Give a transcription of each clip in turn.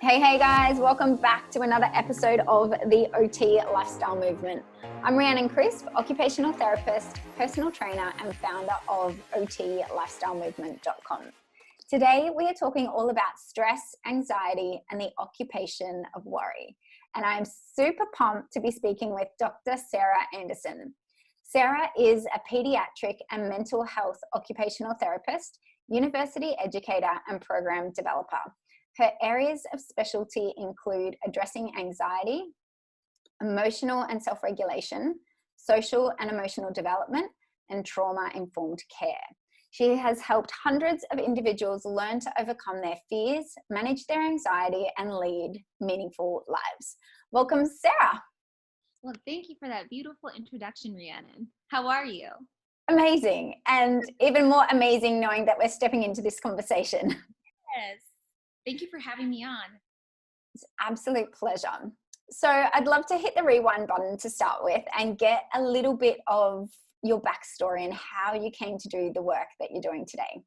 Hey guys, welcome back to another episode of the OT Lifestyle Movement. I'm Rhiannon Crisp, occupational therapist, personal trainer, and founder of OTLifestyleMovement.com. Today, we are talking all about stress, anxiety, and the occupation of worry. And I'm super pumped to be speaking with Dr. Sarah Anderson. Sarah is a pediatric and mental health occupational therapist, university educator, and program developer. Her areas of specialty include addressing anxiety, emotional and self-regulation, social and emotional development, and trauma-informed care. She has helped hundreds of individuals learn to overcome their fears, manage their anxiety, and lead meaningful lives. Welcome, Sarah. Well, thank you for that beautiful introduction, Rhiannon. How are you? Amazing. And even more amazing knowing that we're stepping into this conversation. Yes. Thank you for having me on. It's an absolute pleasure. So I'd love to hit the rewind button to start with and get a little bit of your backstory and how you came to do the work that you're doing today.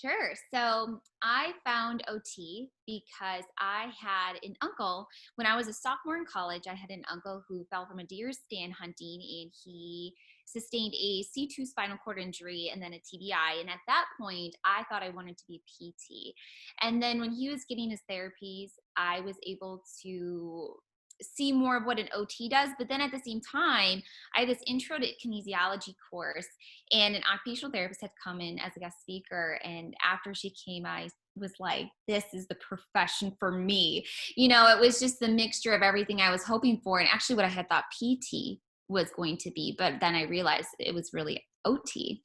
Sure. So I found OT because I had an uncle. When I was a sophomore in college, I had an uncle who fell from a deer stand hunting, and he sustained a C2 spinal cord injury and then a TBI. And at that point, I thought I wanted to be a PT. And then when he was getting his therapies, I was able to see more of what an OT does. But then at the same time, I had this intro to kinesiology course, and an occupational therapist had come in as a guest speaker. And after she came, I was like, this is the profession for me. It was just the mixture of everything I was hoping for, and actually what I had thought PT was going to be. But then I realized it was really OT.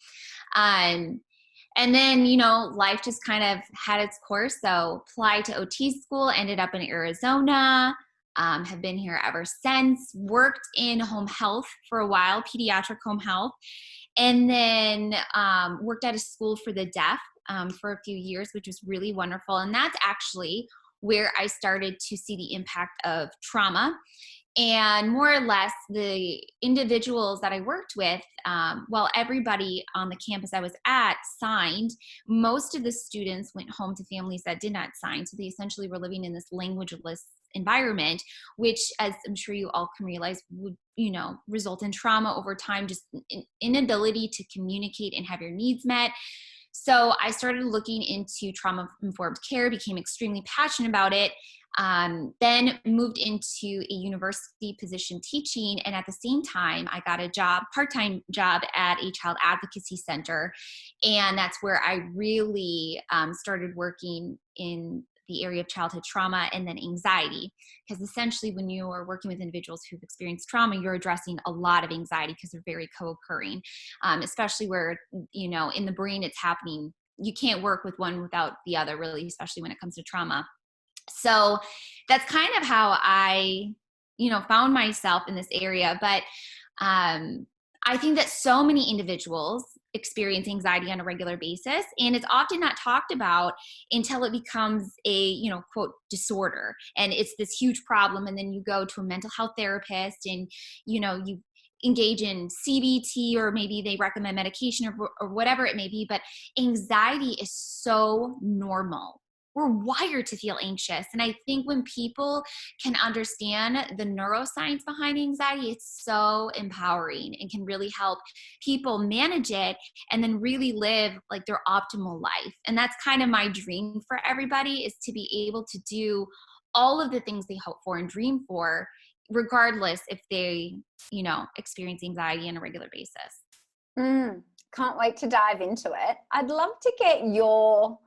And then, life just kind of had its course. So applied to OT school, ended up in Arizona. Have been here ever since, worked in home health for a while, pediatric home health, and then worked at a school for the deaf for a few years, which was really wonderful. And that's actually where I started to see the impact of trauma. And more or less, the individuals that I worked with, while everybody on the campus I was at signed, most of the students went home to families that did not sign. So they essentially were living in this languageless environment, which, as I'm sure you all can realize, would result in trauma over time, just inability to communicate and have your needs met. So I started looking into trauma-informed care, became extremely passionate about it, then moved into a university position teaching. And at the same time, I got a part-time job at a child advocacy center. And that's where I really started working in the area of childhood trauma and then anxiety. Because essentially when you are working with individuals who've experienced trauma, you're addressing a lot of anxiety because they're very co-occurring, especially where, in the brain it's happening. You can't work with one without the other, really, especially when it comes to trauma. So that's kind of how I, found myself in this area. But I think that so many individuals experience anxiety on a regular basis, and it's often not talked about until it becomes a, quote, disorder. And it's this huge problem. And then you go to a mental health therapist and, you engage in CBT, or maybe they recommend medication or whatever it may be. But anxiety is so normal. We're wired to feel anxious. And I think when people can understand the neuroscience behind anxiety, it's so empowering and can really help people manage it and then really live like their optimal life. And that's kind of my dream for everybody, is to be able to do all of the things they hope for and dream for, regardless if they, experience anxiety on a regular basis. Can't wait to dive into it. I'd love to get your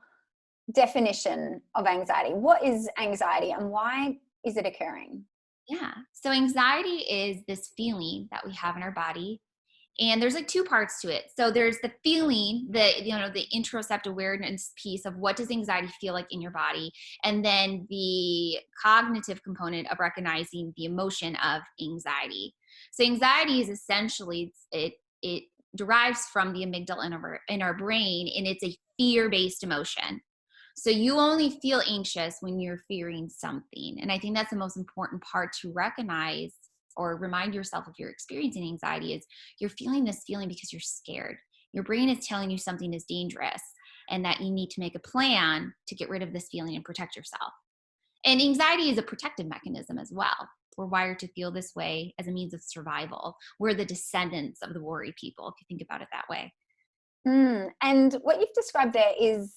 definition of anxiety. What is anxiety and why is it occurring? Yeah. So anxiety is this feeling that we have in our body. And there's like two parts to it. So there's the feeling, the interoceptive awareness piece of what does anxiety feel like in your body. And then the cognitive component of recognizing the emotion of anxiety. So anxiety is essentially, it derives from the amygdala in our brain, and it's a fear-based emotion. So you only feel anxious when you're fearing something. And I think that's the most important part to recognize or remind yourself if you're experiencing anxiety, is you're feeling this feeling because you're scared. Your brain is telling you something is dangerous and that you need to make a plan to get rid of this feeling and protect yourself. And anxiety is a protective mechanism as well. We're wired to feel this way as a means of survival. We're the descendants of the worry people, if you think about it that way. And what you've described there is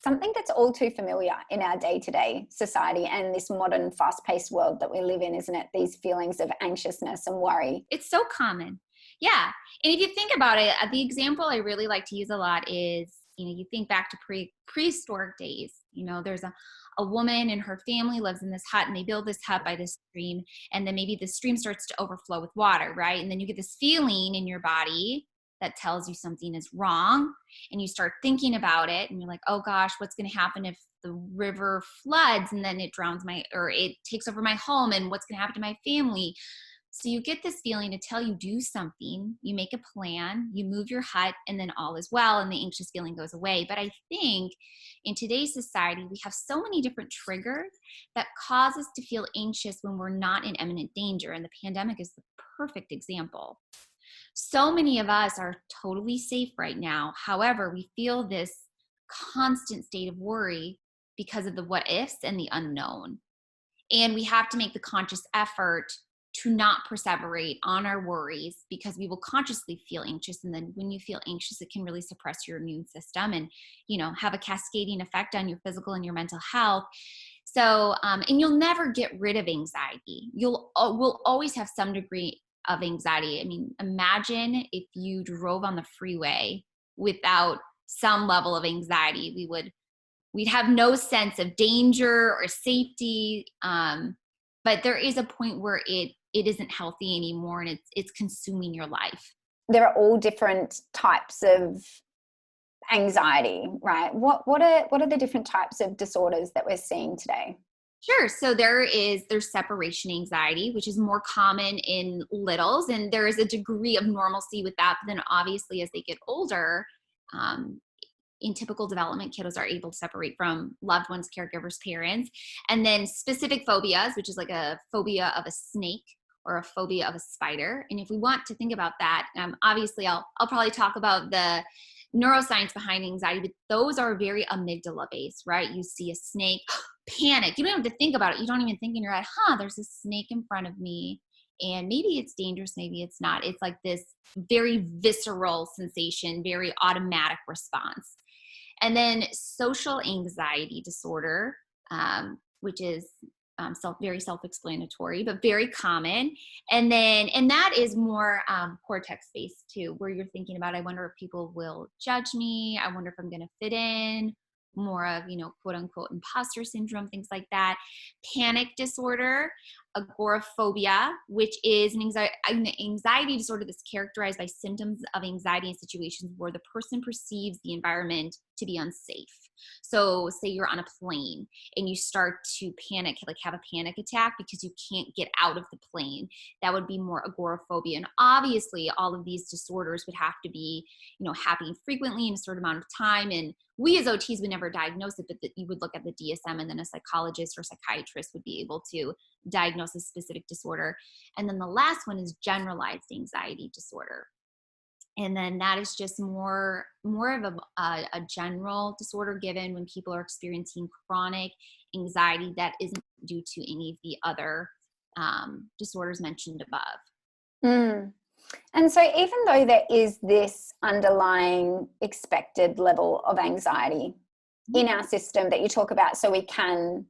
something that's all too familiar in our day-to-day society and this modern fast-paced world that we live in, isn't it? These feelings of anxiousness and worry. It's so common. Yeah. And if you think about it, the example I really like to use a lot is, you think back to prehistoric days. There's a woman and her family lives in this hut, and they build this hut by this stream, and then maybe the stream starts to overflow with water, right? And then you get this feeling in your body that tells you something is wrong, and you start thinking about it, and you're like, oh gosh, what's going to happen if the river floods and then it drowns or it takes over my home, and what's going to happen to my family? So you get this feeling to tell you do something, you make a plan, you move your hut, and then all is well, and the anxious feeling goes away. But I think in today's society, we have so many different triggers that cause us to feel anxious when we're not in imminent danger. And the pandemic is the perfect example. So many of us are totally safe right now. However, we feel this constant state of worry because of the what ifs and the unknown. And we have to make the conscious effort to not perseverate on our worries, because we will consciously feel anxious. And then when you feel anxious, it can really suppress your immune system and, have a cascading effect on your physical and your mental health. So, and you'll never get rid of anxiety. We'll always have some degree of anxiety. I mean, imagine if you drove on the freeway without some level of anxiety. We'd have no sense of danger or safety. But there is a point where it isn't healthy anymore, and it's consuming your life. There are all different types of anxiety, right? What are the different types of disorders that we're seeing today? Sure. So there's separation anxiety, which is more common in littles, and there is a degree of normalcy with that. But then obviously as they get older, in typical development, kiddos are able to separate from loved ones, caregivers, parents. And then specific phobias, which is like a phobia of a snake or a phobia of a spider. And if we want to think about that, obviously I'll probably talk about the neuroscience behind anxiety, but those are very amygdala based, right? You see a snake, panic. You don't have to think about it. You don't even think in your head, there's a snake in front of me, and maybe it's dangerous, maybe it's not. It's like this very visceral sensation, very automatic response. And then social anxiety disorder, which is very self-explanatory, but very common. And that is more cortex-based too, where you're thinking about, I wonder if people will judge me. I wonder if I'm going to fit in. More of, quote unquote, imposter syndrome, things like that. Panic disorder, agoraphobia, which is an anxiety disorder that's characterized by symptoms of anxiety in situations where the person perceives the environment to be unsafe. So say you're on a plane and you start to panic, like have a panic attack because you can't get out of the plane. That would be more agoraphobia. And obviously all of these disorders would have to be, happening frequently in a certain amount of time. And we as OTs would never diagnose it, but you would look at the DSM, and then a psychologist or psychiatrist would be able to diagnose a specific disorder. And then the last one is generalized anxiety disorder. And then that is just more of a general disorder given when people are experiencing chronic anxiety that isn't due to any of the other disorders mentioned above. And so even though there is this underlying expected level of anxiety in our system that you talk about, so we can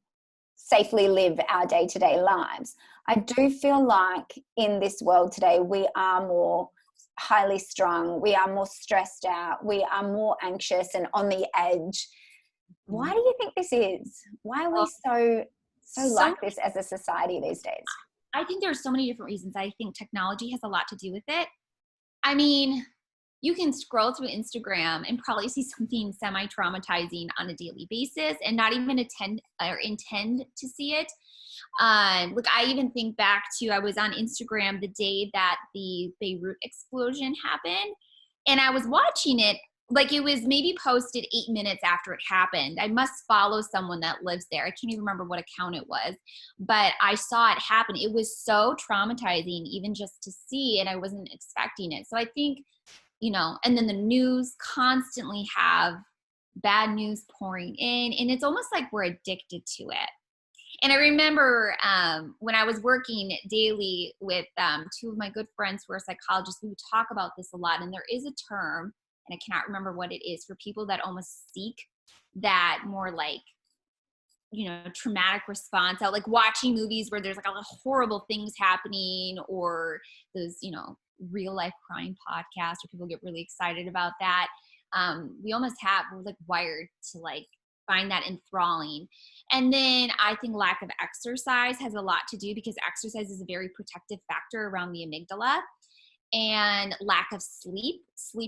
safely live our day-to-day lives, I do feel like in this world today, we are more highly strung, we are more stressed out, we are more anxious and on the edge. Why do you think this is? Why are we so like this as a society these days? I think there are so many different reasons. I think technology has a lot to do with it. I mean, you can scroll through Instagram and probably see something semi-traumatizing on a daily basis and not even intend to see it. Look, I even think back to, I was on Instagram the day that the Beirut explosion happened, and I was watching it like it was maybe posted 8 minutes after it happened. I must follow someone that lives there. I can't even remember what account it was, but I saw it happen. It was so traumatizing even just to see, and I wasn't expecting it. So I think, and then the news constantly have bad news pouring in, and it's almost like we're addicted to it. And I remember when I was working daily with two of my good friends who are psychologists, we would talk about this a lot. And there is a term, and I cannot remember what it is, for people that almost seek that more like, traumatic response out, like watching movies where there's like a lot of horrible things happening, or those, real life crime podcasts where people get really excited about that. We're like wired to like find that enthralling. And then I think lack of exercise has a lot to do, because exercise is a very protective factor around the amygdala. And lack of sleep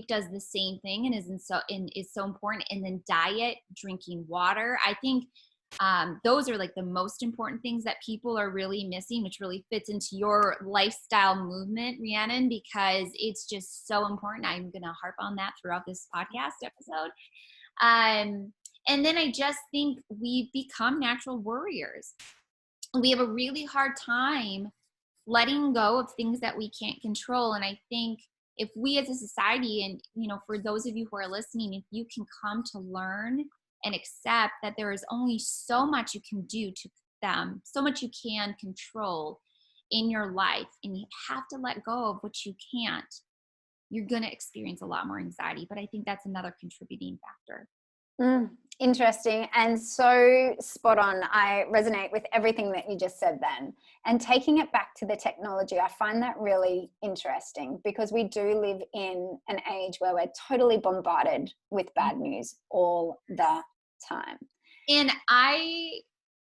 does the same thing, and is so important. And then diet, drinking water, I think those are like the most important things that people are really missing, which really fits into your lifestyle movement, Rhiannon, because it's just so important. I'm going to harp on that throughout this podcast episode. And then I just think we've become natural worriers. We have a really hard time letting go of things that we can't control. And I think if we as a society, and, for those of you who are listening, if you can come to learn and accept that there is only so much you can do to them, so much you can control in your life, and you have to let go of what you can't, you're going to experience a lot more anxiety. But I think that's another contributing factor. Interesting, and so spot on. I resonate with everything that you just said then. And taking it back to the technology, I find that really interesting, because we do live in an age where we're totally bombarded with bad news all the time. And I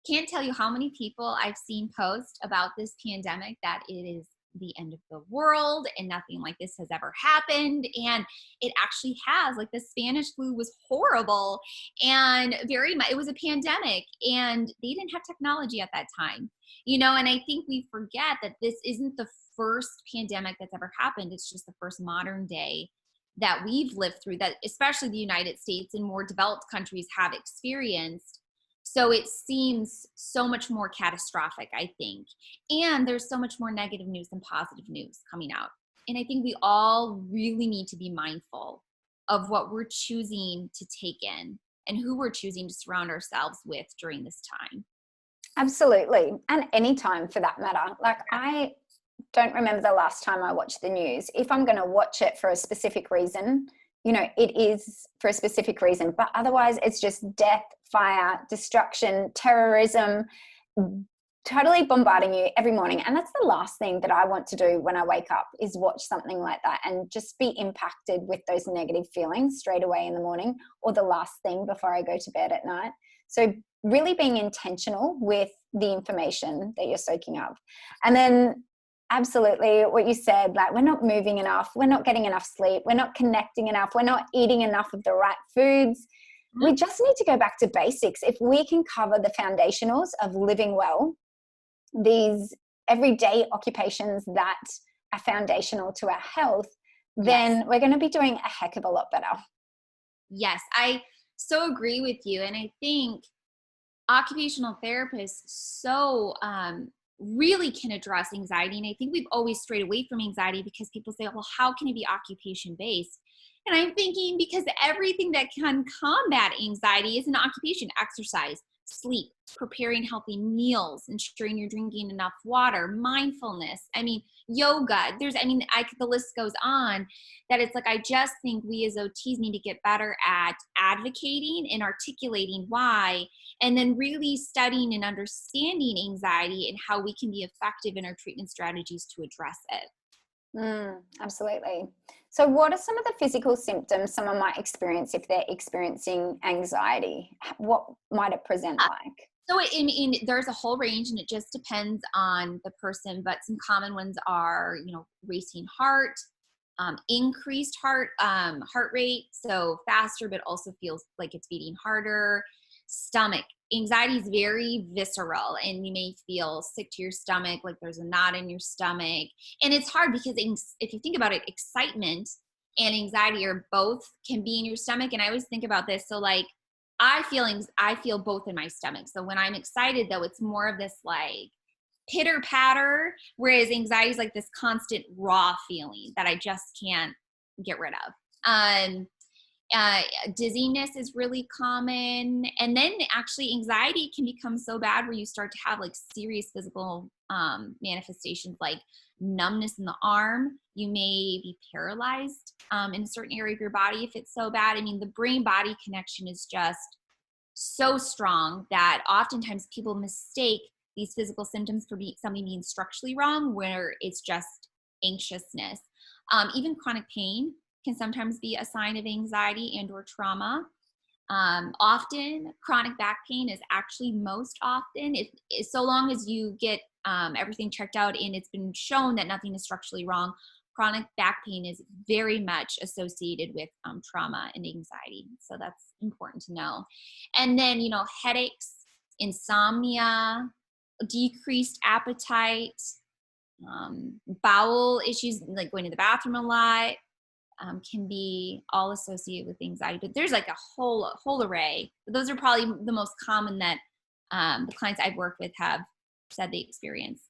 can't tell you how many people I've seen post about this pandemic that it is the end of the world and nothing like this has ever happened. And it actually has. Like, the Spanish flu was horrible, and it was a pandemic, and they didn't have technology at that time, and I think we forget that this isn't the first pandemic that's ever happened. It's just the first modern day that we've lived through, that especially the United States and more developed countries have experienced. So it seems so much more catastrophic, I think. And there's so much more negative news than positive news coming out. And I think we all really need to be mindful of what we're choosing to take in and who we're choosing to surround ourselves with during this time. Absolutely. And any time for that matter. Like, I don't remember the last time I watched the news. If I'm going to watch it for a specific reason, it is for a specific reason. But otherwise, it's just death, fire, destruction, terrorism, totally bombarding you every morning. And that's the last thing that I want to do when I wake up, is watch something like that and just be impacted with those negative feelings straight away in the morning, or the last thing before I go to bed at night. So really being intentional with the information that you're soaking up. And then absolutely what you said, like, we're not moving enough, we're not getting enough sleep, we're not connecting enough, we're not eating enough of the right foods. We just need to go back to basics. If we can cover the foundationals of living well, these everyday occupations that are foundational to our health, then we're going to be doing a heck of a lot better. Yes, I so agree with you. And I think occupational therapists really can address anxiety. And I think we've always strayed away from anxiety because people say, well, how can it be occupation based? And I'm thinking, because everything that can combat anxiety is an occupation: exercise, sleep, preparing healthy meals, ensuring you're drinking enough water, mindfulness, yoga. The list goes on. That it's like, I just think we as OTs need to get better at advocating and articulating why, and then really studying and understanding anxiety and how we can be effective in our treatment strategies to address it. Absolutely. So what are some of the physical symptoms someone might experience if they're experiencing anxiety? What might it present like? So there's a whole range, and it just depends on the person, but some common ones are, racing heart, increased heart rate, so faster, but also feels like it's beating harder. Stomach. Anxiety is very visceral, and you may feel sick to your stomach, like there's a knot in your stomach. And it's hard because if you think about it, excitement and anxiety are both can be in your stomach. And I always think about this. So like, I feel both in my stomach. So when I'm excited, though, it's more of this like pitter patter, whereas anxiety is like this constant raw feeling that I just can't get rid of. Dizziness is really common. And then actually anxiety can become so bad where you start to have like serious physical manifestations like numbness in the arm. You may be paralyzed in a certain area of your body if it's so bad. I mean, the brain-body connection is just so strong that oftentimes people mistake these physical symptoms for something being structurally wrong, where it's just anxiousness. Even chronic pain can sometimes be a sign of anxiety and or trauma. Often chronic back pain is actually most often, if so long as you get everything checked out and it's been shown that nothing is structurally wrong, chronic back pain is very much associated with trauma and anxiety. So that's important to know. And then, headaches, insomnia, decreased appetite, bowel issues like going to the bathroom a lot, can be all associated with anxiety. But there's like a whole array. But those are probably the most common that the clients I've worked with have said they experience.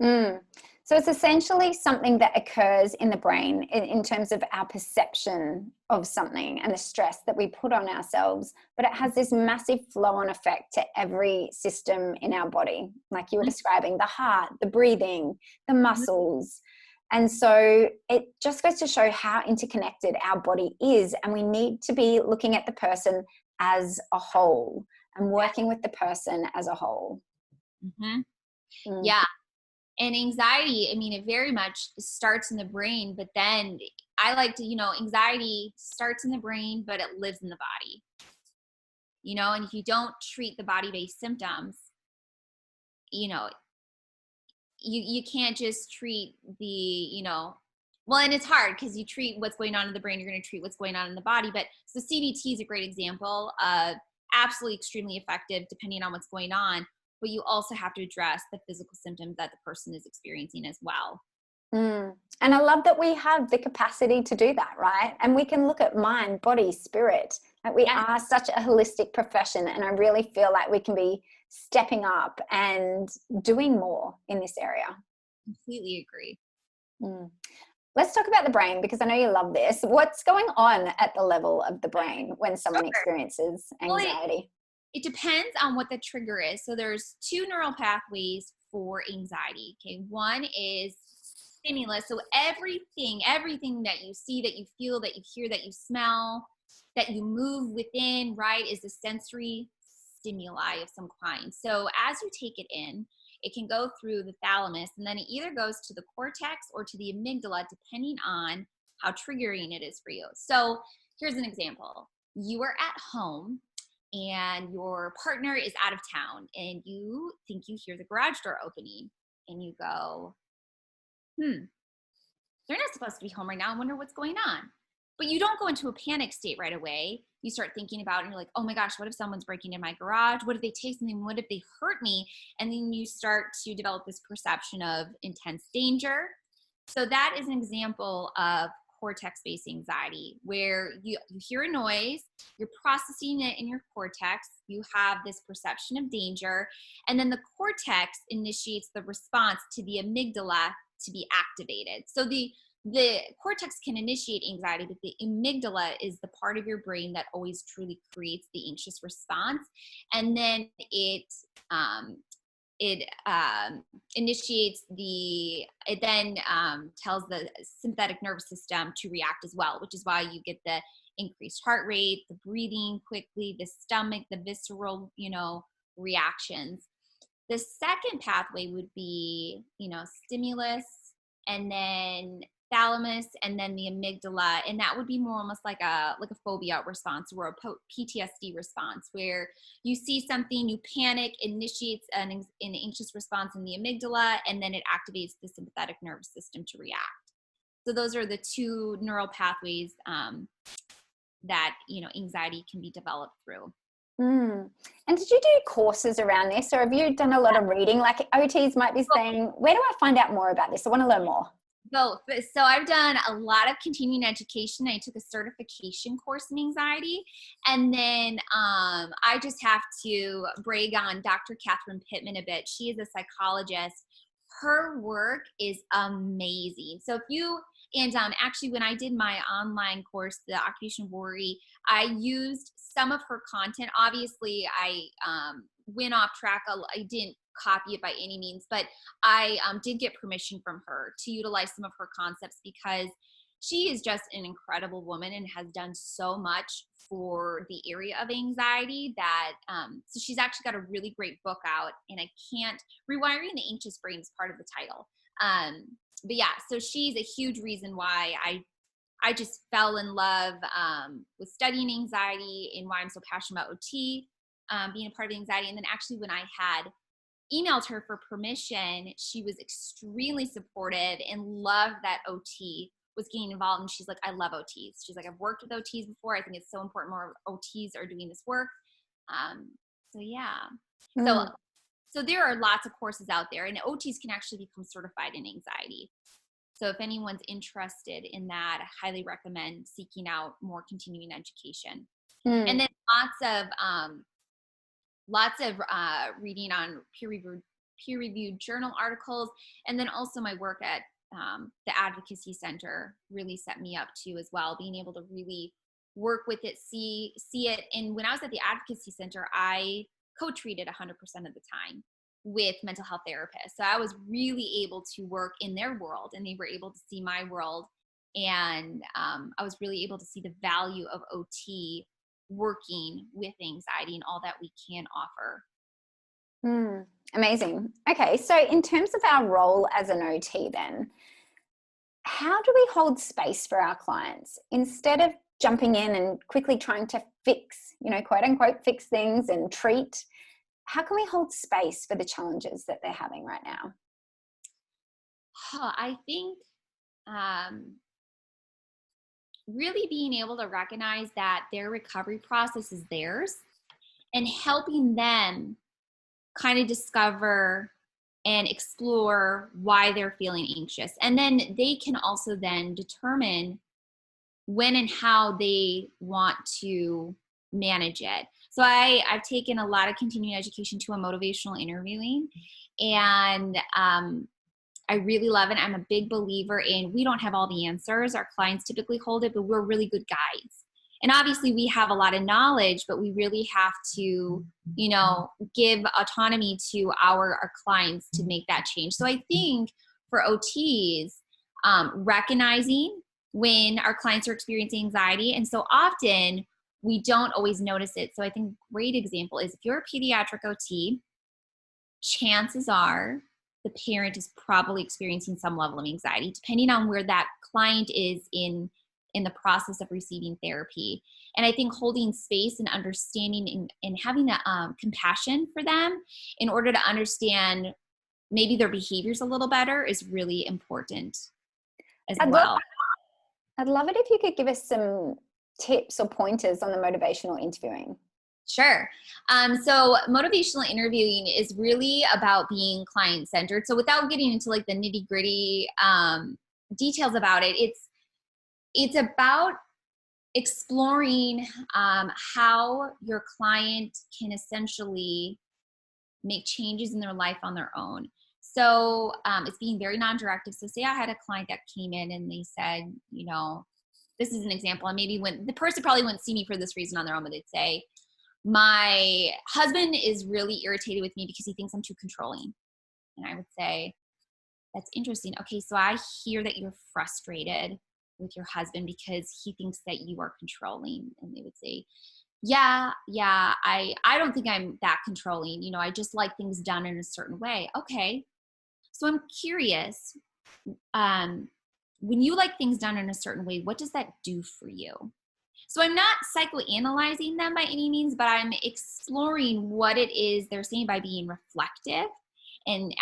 So it's essentially something that occurs in the brain in terms of our perception of something and the stress that we put on ourselves, but it has this massive flow-on effect to every system in our body, like you were describing, the heart, the breathing, the muscles. And so it just goes to show how interconnected our body is, and we need to be looking at the person as a whole and working with the person as a whole. Yeah. And anxiety, I mean, it very much starts in the brain, but then I like to, anxiety starts in the brain, but it lives in the body, and if you don't treat the body-based symptoms, you can't just treat the, well, and it's hard because you treat what's going on in the brain, you're going to treat what's going on in the body. But so CBT is a great example of absolutely extremely effective depending on what's going on. But you also have to address the physical symptoms that the person is experiencing as well. And I love that we have the capacity to do that, right? And we can look at mind, body, spirit. Like we are such a holistic profession, and I really feel like we can be stepping up and doing more in this area. Completely agree. Let's talk about the brain, because I know you love this. What's going on at the level of the brain when someone experiences anxiety? It depends on what the trigger is. So there's two neural pathways for anxiety. Okay. One is stimulus. So everything that you see, that you feel, that you hear, that you smell, that you move within, right, is a sensory stimuli of some kind. So as you take it in, it can go through the thalamus, and then it either goes to the cortex or to the amygdala, depending on how triggering it is for you. So here's an example. You are at home and your partner is out of town, and you think you hear the garage door opening, and you go, they're not supposed to be home right now. I wonder what's going on. But you don't go into a panic state right away. You start thinking about it, and you're like, oh my gosh, what if someone's breaking in my garage? What if they take something? What if they hurt me? And then you start to develop this perception of intense danger. So that is an example of cortex-based anxiety, where you hear a noise, you're processing it in your cortex, you have this perception of danger, and then the cortex initiates the response to the amygdala to be activated. So the cortex can initiate anxiety, but the amygdala is the part of your brain that always truly creates the anxious response. And then it then tells the sympathetic nervous system to react as well, which is why you get the increased heart rate, the breathing quickly, the stomach, the visceral, reactions. The second pathway would be, stimulus, and then thalamus, and then the amygdala, and that would be more almost like a phobia response or a PTSD response, where you see something, you panic, initiates an anxious response in the amygdala, and then it activates the sympathetic nervous system to react. So those are the two neural pathways that anxiety can be developed through. And did you do courses around this, or have you done a lot of reading? Like OTs might be saying, where do I find out more about this? I want to learn more. Both. So I've done a lot of continuing education. I took a certification course in anxiety. And then I just have to brag on Dr. Catherine Pittman a bit. She is a psychologist. Her work is amazing. So if you And actually, when I did my online course, the Occupational Worry, I used some of her content. Obviously, I went off track. I didn't copy it by any means, but I did get permission from her to utilize some of her concepts because she is just an incredible woman and has done so much for the area of anxiety that, so she's actually got a really great book out, and I can't, Rewiring the Anxious Brain is part of the title. But yeah, so she's a huge reason why I just fell in love with studying anxiety and why I'm so passionate about OT, being a part of anxiety. And then actually when I had emailed her for permission, she was extremely supportive and loved that OT was getting involved. And she's like, I love OTs. She's like, I've worked with OTs before. I think it's so important more OTs are doing this work. So yeah. So there are lots of courses out there, and OTs can actually become certified in anxiety. So if anyone's interested in that, I highly recommend seeking out more continuing education. And then lots of reading on peer-reviewed journal articles. And then also my work at the Advocacy Center really set me up too as well, being able to really work with it, see it. And when I was at the Advocacy Center, I co-treated 100% of the time with mental health therapists. So I was really able to work in their world, and they were able to see my world. And I was really able to see the value of OT working with anxiety and all that we can offer. Amazing. Okay, so in terms of our role as an OT then, how do we hold space for our clients instead of jumping in and quickly trying to fix, quote unquote, fix things and treat? How can we hold space for the challenges that they're having right now? I think really being able to recognize that their recovery process is theirs and helping them kind of discover and explore why they're feeling anxious. And then they can also then determine when and how they want to manage it. So I've taken a lot of continuing education to a motivational interviewing, and I really love it. I'm a big believer in, we don't have all the answers. Our clients typically hold it, but we're really good guides. And obviously we have a lot of knowledge, but we really have to, give autonomy to our clients to make that change. So I think for OTs, recognizing when our clients are experiencing anxiety, and so often we don't always notice it. So I think a great example is if you're a pediatric OT, chances are the parent is probably experiencing some level of anxiety, depending on where that client is in the process of receiving therapy. And I think holding space and understanding and having compassion for them in order to understand maybe their behaviors a little better is really important as well. I'd love it if you could give us some tips or pointers on the motivational interviewing. Sure. So motivational interviewing is really about being client-centered. So without getting into like the nitty-gritty details about it, it's about exploring how your client can essentially make changes in their life on their own. So it's being very non-directive. So say I had a client that came in and they said, this is an example, and maybe when the person probably wouldn't see me for this reason on their own, but they'd say, my husband is really irritated with me because he thinks I'm too controlling. And I would say, that's interesting. Okay, so I hear that you're frustrated with your husband because he thinks that you are controlling. And they would say, yeah, I don't think I'm that controlling. I just like things done in a certain way. Okay, so I'm curious, when you like things done in a certain way, what does that do for you? So I'm not psychoanalyzing them by any means, but I'm exploring what it is they're saying by being reflective and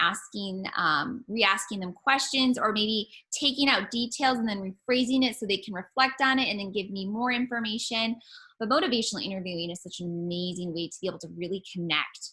re-asking them questions, or maybe taking out details and then rephrasing it so they can reflect on it and then give me more information. But motivational interviewing is such an amazing way to be able to really connect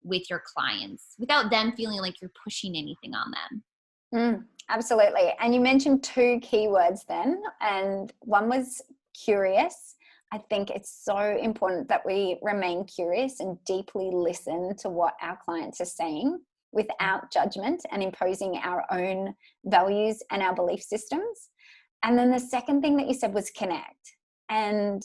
with your clients without them feeling like you're pushing anything on them. Absolutely. And you mentioned two keywords then, and one was curious. I think it's so important that we remain curious and deeply listen to what our clients are saying without judgment and imposing our own values and our belief systems. And then the second thing that you said was connect, and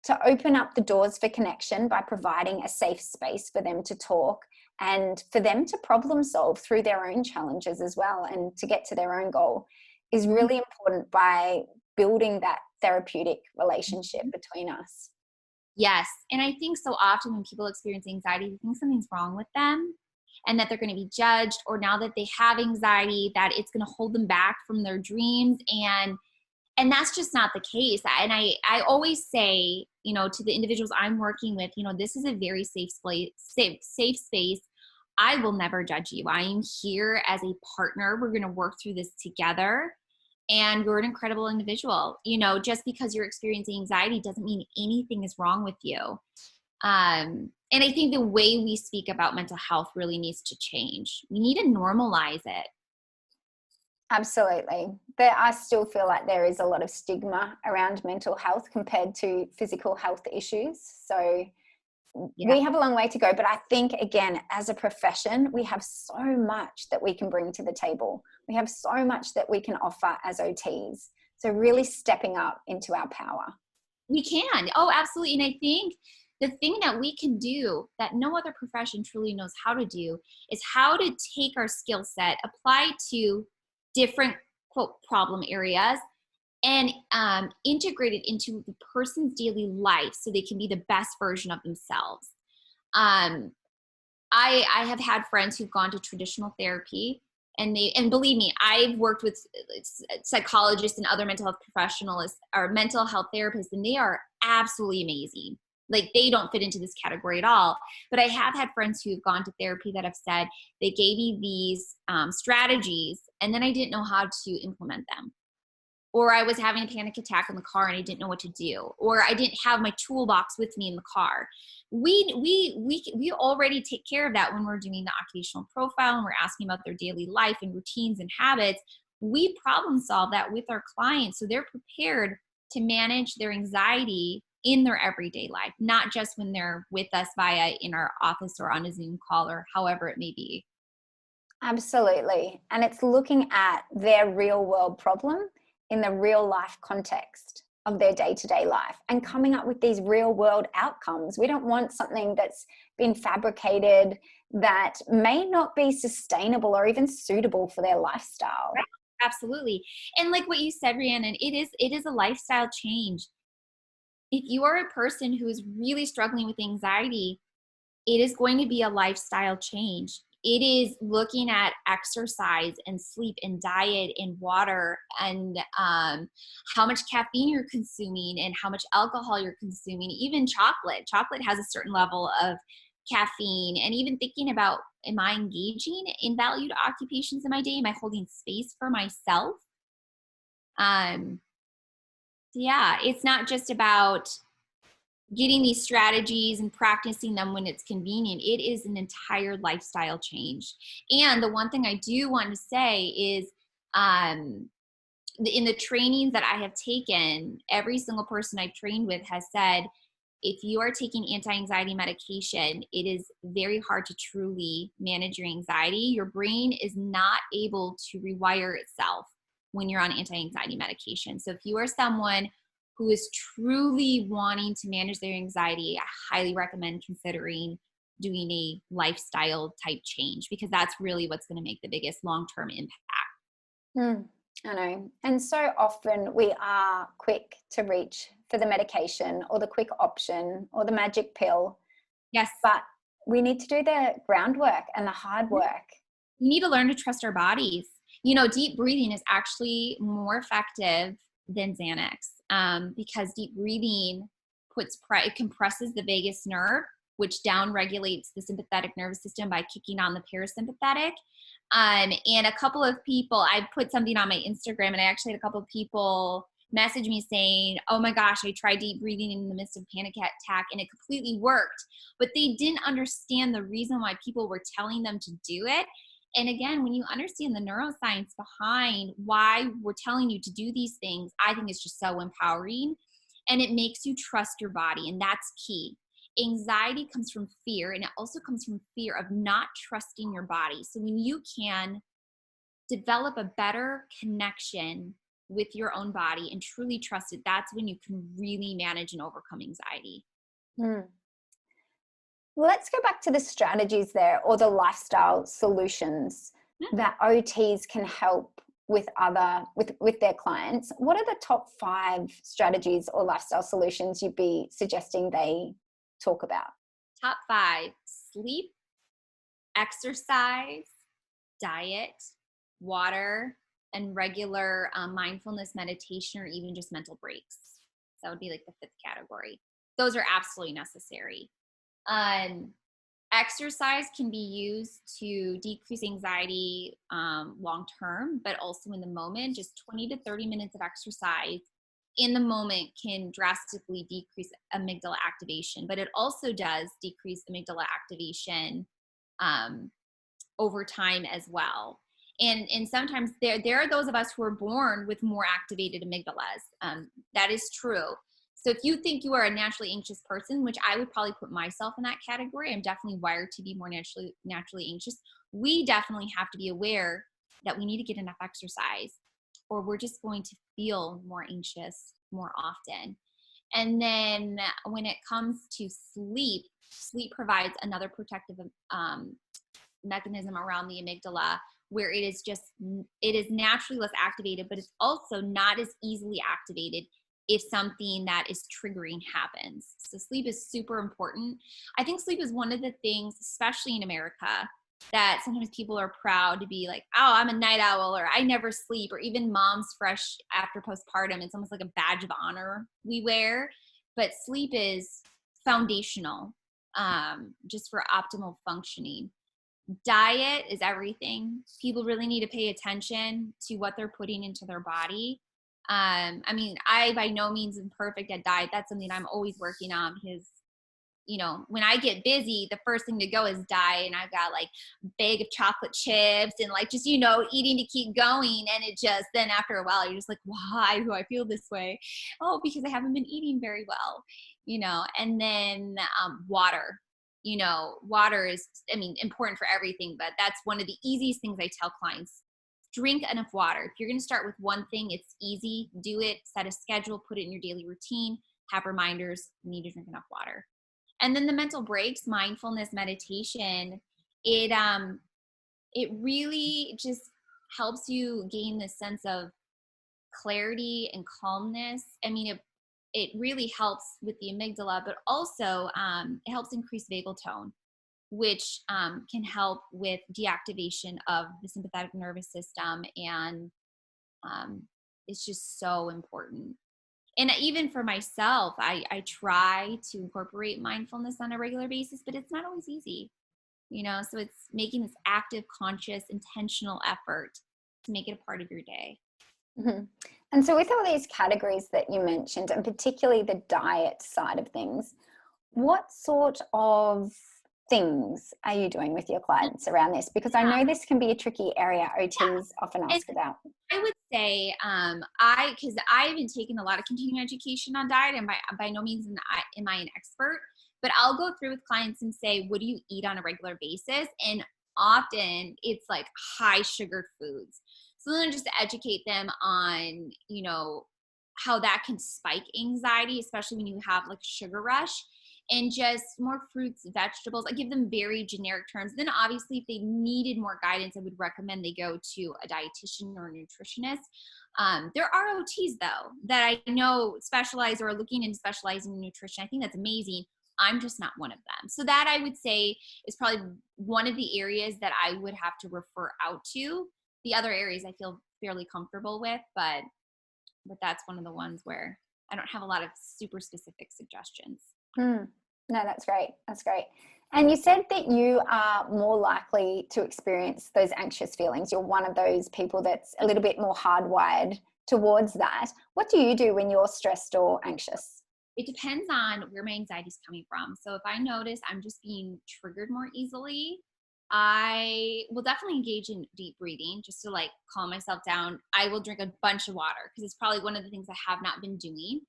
to open up the doors for connection by providing a safe space for them to talk and for them to problem solve through their own challenges as well, and to get to their own goal is really important by building that therapeutic relationship between us. Yes. And I think so often when people experience anxiety, they think something's wrong with them and that they're going to be judged, or now that they have anxiety, that it's going to hold them back from their dreams. And that's just not the case. And I always say, to the individuals I'm working with, this is a very safe space. I will never judge you. I am here as a partner. We're going to work through this together. And you're an incredible individual. Just because you're experiencing anxiety doesn't mean anything is wrong with you. And I think the way we speak about mental health really needs to change. We need to normalize it. Absolutely. I still feel like there is a lot of stigma around mental health compared to physical health issues. So we have a long way to go, but I think, again, as a profession, we have so much that we can bring to the table. We have so much that we can offer as OTs. So really stepping up into our power. We can. Oh, absolutely. And I think the thing that we can do that no other profession truly knows how to do is how to take our skill set, apply to different, quote, problem areas, and integrate it into the person's daily life so they can be the best version of themselves. I have had friends who've gone to traditional therapy, and believe me, I've worked with psychologists and other mental health professionals or mental health therapists, and they are absolutely amazing. Like, they don't fit into this category at all. But I have had friends who have gone to therapy that have said they gave me these strategies, and then I didn't know how to implement them. Or I was having a panic attack in the car and I didn't know what to do. Or I didn't have my toolbox with me in the car. We already take care of that when we're doing the occupational profile and we're asking about their daily life and routines and habits. We problem solve that with our clients so they're prepared to manage their anxiety in their everyday life, not just when they're with us in our office or on a Zoom call or however it may be. Absolutely. And it's looking at their real world problem in the real life context of their day-to-day life and coming up with these real world outcomes. We don't want something that's been fabricated that may not be sustainable or even suitable for their lifestyle. Right. Absolutely. And like what you said, Rhiannon, it is a lifestyle change. If you are a person who is really struggling with anxiety, it is going to be a lifestyle change. It is looking at exercise and sleep and diet and water and how much caffeine you're consuming and how much alcohol you're consuming, even chocolate. Chocolate has a certain level of caffeine, and even thinking about, am I engaging in valued occupations in my day? Am I holding space for myself? Yeah, it's not just about getting these strategies and practicing them when it's convenient. It is an entire lifestyle change. And the one thing I do want to say is in the trainings that I have taken, every single person I've trained with has said, if you are taking anti-anxiety medication, it is very hard to truly manage your anxiety. Your brain is not able to rewire itself when you're on anti-anxiety medication. So if you are someone who is truly wanting to manage their anxiety, I highly recommend considering doing a lifestyle type change, because that's really what's going to make the biggest long-term impact. I know. And so often we are quick to reach for the medication or the quick option or the magic pill. Yes. But we need to do the groundwork and the hard work. We need to learn to trust our bodies. Deep breathing is actually more effective than Xanax, because deep breathing it compresses the vagus nerve, which down regulates the sympathetic nervous system by kicking on the parasympathetic. And a couple of people, I put something on my Instagram, and I actually had a couple of people message me saying, oh my gosh, I tried deep breathing in the midst of panic attack and it completely worked. But they didn't understand the reason why people were telling them to do it. And again, when you understand the neuroscience behind why we're telling you to do these things, I think it's just so empowering, and it makes you trust your body. And that's key. Anxiety comes from fear, and it also comes from fear of not trusting your body. So when you can develop a better connection with your own body and truly trust it, that's when you can really manage and overcome anxiety. Hmm. Let's go back to the strategies there, or the lifestyle solutions that OTs can help with their clients. What are the top 5 strategies or lifestyle solutions you'd be suggesting they talk about? Top 5: sleep, exercise, diet, water, and regular mindfulness meditation, or even just mental breaks. That would be like the 5th category. Those are absolutely necessary. Exercise can be used to decrease anxiety long term, but also in the moment. Just 20 to 30 minutes of exercise in the moment can drastically decrease amygdala activation, but it also does decrease amygdala activation over time as well. And sometimes there are those of us who are born with more activated amygdalas. That is true. So if you think you are a naturally anxious person, which I would probably put myself in that category, I'm definitely wired to be more naturally anxious. We definitely have to be aware that we need to get enough exercise, or we're just going to feel more anxious more often. And then when it comes to sleep, sleep provides another protective mechanism around the amygdala, where it is naturally less activated, but it's also not as easily activated if something that is triggering happens. So sleep is super important. I think sleep is one of the things, especially in America, that sometimes people are proud to be like, oh, I'm a night owl, or I never sleep, or even moms fresh after postpartum. It's almost like a badge of honor we wear. But sleep is foundational, just for optimal functioning. Diet is everything. People really need to pay attention to what they're putting into their body. I mean, I by no means am perfect at diet. That's something I'm always working on, because, you know, when I get busy, the first thing to go is diet. And I've got like a bag of chocolate chips and like just, you know, eating to keep going. And it just, then after a while, you're just like, why do I feel this way? Oh, because I haven't been eating very well, you know. And then water. You know, water is, I mean, important for everything, but that's one of the easiest things I tell clients. Drink enough water. If you're going to start with one thing, it's easy. Do it, set a schedule, put it in your daily routine, have reminders. You need to drink enough water. And then the mental breaks, mindfulness, meditation, it really just helps you gain this sense of clarity and calmness. I mean, it really helps with the amygdala, but also it helps increase vagal tone, which can help with deactivation of the sympathetic nervous system. And it's just so important. And even for myself, I try to incorporate mindfulness on a regular basis, but it's not always easy, you know. So it's making this active, conscious, intentional effort to make it a part of your day. Mm-hmm. And so with all these categories that you mentioned, and particularly the diet side of things, what sort of things are you doing with your clients around this? Because I know this can be a tricky area OTs often ask about. I would say, because I've been taking a lot of continuing education on diet, and by no means am I an expert, but I'll go through with clients and say, what do you eat on a regular basis? And often it's like high sugar foods. So then just educate them on, you know, how that can spike anxiety, especially when you have like a sugar rush. And just more fruits, vegetables. I give them very generic terms. Then obviously if they needed more guidance, I would recommend they go to a dietitian or a nutritionist. There are OTs though that I know specialize or are looking into specializing in nutrition. I think that's amazing. I'm just not one of them. So that I would say is probably one of the areas that I would have to refer out to. The other areas I feel fairly comfortable with, but that's one of the ones where I don't have a lot of super specific suggestions. No, that's great. That's great. And you said that you are more likely to experience those anxious feelings. You're one of those people that's a little bit more hardwired towards that. What do you do when you're stressed or anxious? It depends on where my anxiety is coming from. So if I notice I'm just being triggered more easily, I will definitely engage in deep breathing just to like calm myself down. I will drink a bunch of water because it's probably one of the things I have not been doing.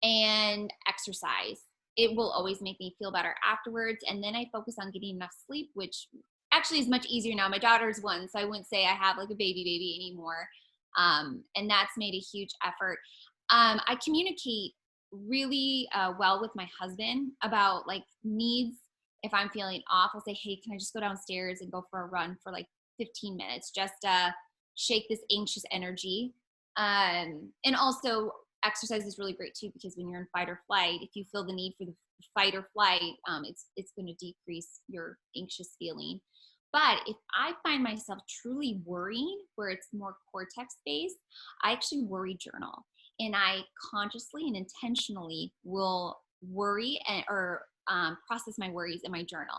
And exercise. It will always make me feel better afterwards. And then I focus on getting enough sleep, which actually is much easier now. My daughter's one, so I wouldn't say I have like a baby anymore. And that's made a huge effort. I communicate really well with my husband about like needs. If I'm feeling off, I'll say, hey, can I just go downstairs and go for a run for like 15 minutes, just shake this anxious energy. And also exercise is really great too, because when you're in fight or flight, if you feel the need for the fight or flight, it's going to decrease your anxious feeling. But if I find myself truly worrying, where it's more cortex based, I actually worry journal, and I consciously and intentionally will worry or process my worries in my journal.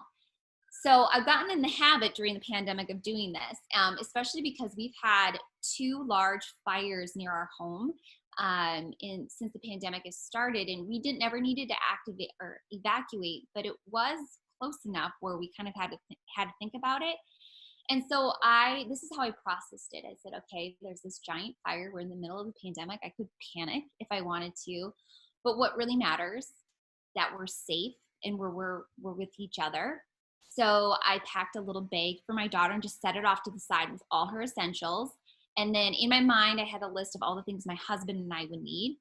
So I've gotten in the habit during the pandemic of doing this, especially because we've had 2 large fires near our home since the pandemic has started, and we never needed to activate or evacuate, but it was close enough where we kind of had to think about it. And so this is how I processed it. I said, okay, there's this giant fire. We're in the middle of the pandemic. I could panic if I wanted to, but what really matters that we're safe and we're with each other. So I packed a little bag for my daughter and just set it off to the side with all her essentials. And then in my mind, I had a list of all the things my husband and I would need.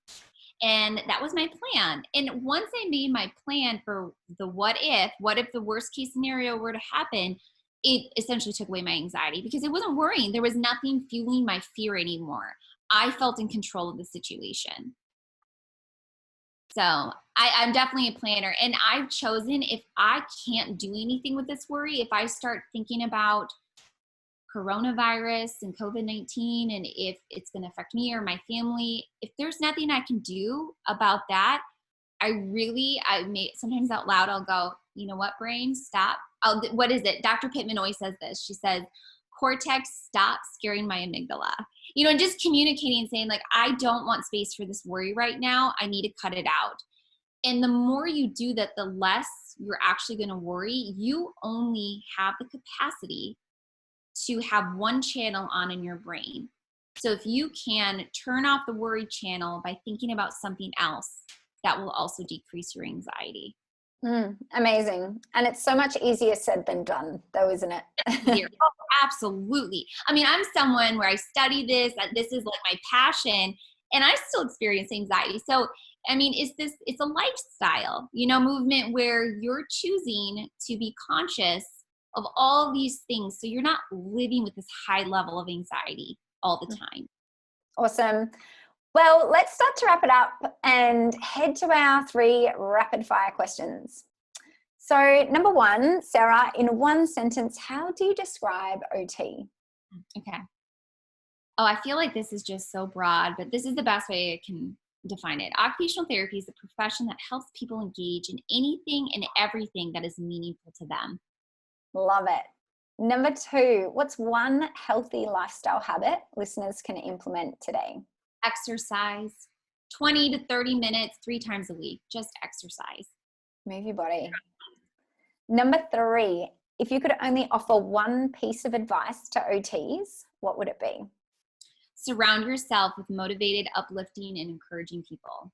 And that was my plan. And once I made my plan for the what if the worst case scenario were to happen, it essentially took away my anxiety, because it wasn't worrying. There was nothing fueling my fear anymore. I felt in control of the situation. So I'm definitely a planner, and I've chosen, if I can't do anything with this worry, if I start thinking about coronavirus and COVID-19 and if it's going to affect me or my family, if there's nothing I can do about that, sometimes out loud, I'll go, you know what, brain, stop. What is it? Dr. Pittman always says this. She says, cortex, stop scaring my amygdala. And just communicating and saying, like, I don't want space for this worry right now. I need to cut it out. And the more you do that, the less you're actually going to worry. You only have the capacity to have one channel on in your brain. So if you can turn off the worry channel by thinking about something else, that will also decrease your anxiety. Amazing. And it's so much easier said than done, though, isn't it? Oh, absolutely. I mean, I'm someone where I study this is like my passion, and I still experience anxiety. So, I mean, it's a lifestyle, movement where you're choosing to be conscious of all these things. So you're not living with this high level of anxiety all the time. Awesome. Well, let's start to wrap it up and head to our 3 rapid fire questions. So number 1, Sarah, in one sentence, how do you describe OT? Okay. Oh, I feel like this is just so broad, but this is the best way I can define it. Occupational therapy is a profession that helps people engage in anything and everything that is meaningful to them. Love it. Number 2, what's one healthy lifestyle habit listeners can implement today? Exercise, 20 to 30 minutes, 3 times a week. Just exercise. Move your body. Number 3, if you could only offer one piece of advice to OTs, what would it be? Surround yourself with motivated, uplifting, and encouraging people.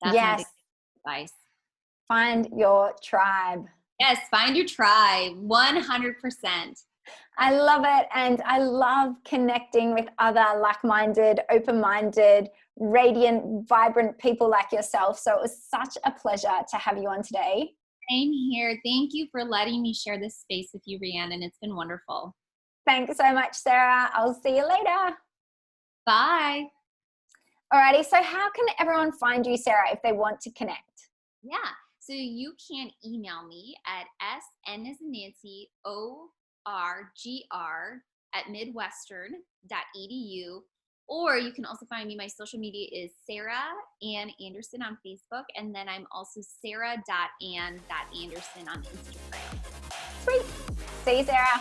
That's yes. my big advice. Find your tribe. Yes, find your tribe, 100%. I love it. And I love connecting with other like-minded, open-minded, radiant, vibrant people like yourself. So it was such a pleasure to have you on today. Same here. Thank you for letting me share this space with you, Rhiannon. It's been wonderful. Thanks so much, Sarah. I'll see you later. Bye. Alrighty. So how can everyone find you, Sarah, if they want to connect? Yeah. So you can email me at snancy.orgr@midwestern.edu, or you can also find me. My social media is Sarah Ann Anderson on Facebook, and then I'm also sarah.ann.anderson on Instagram. Sweet. See you, Sarah.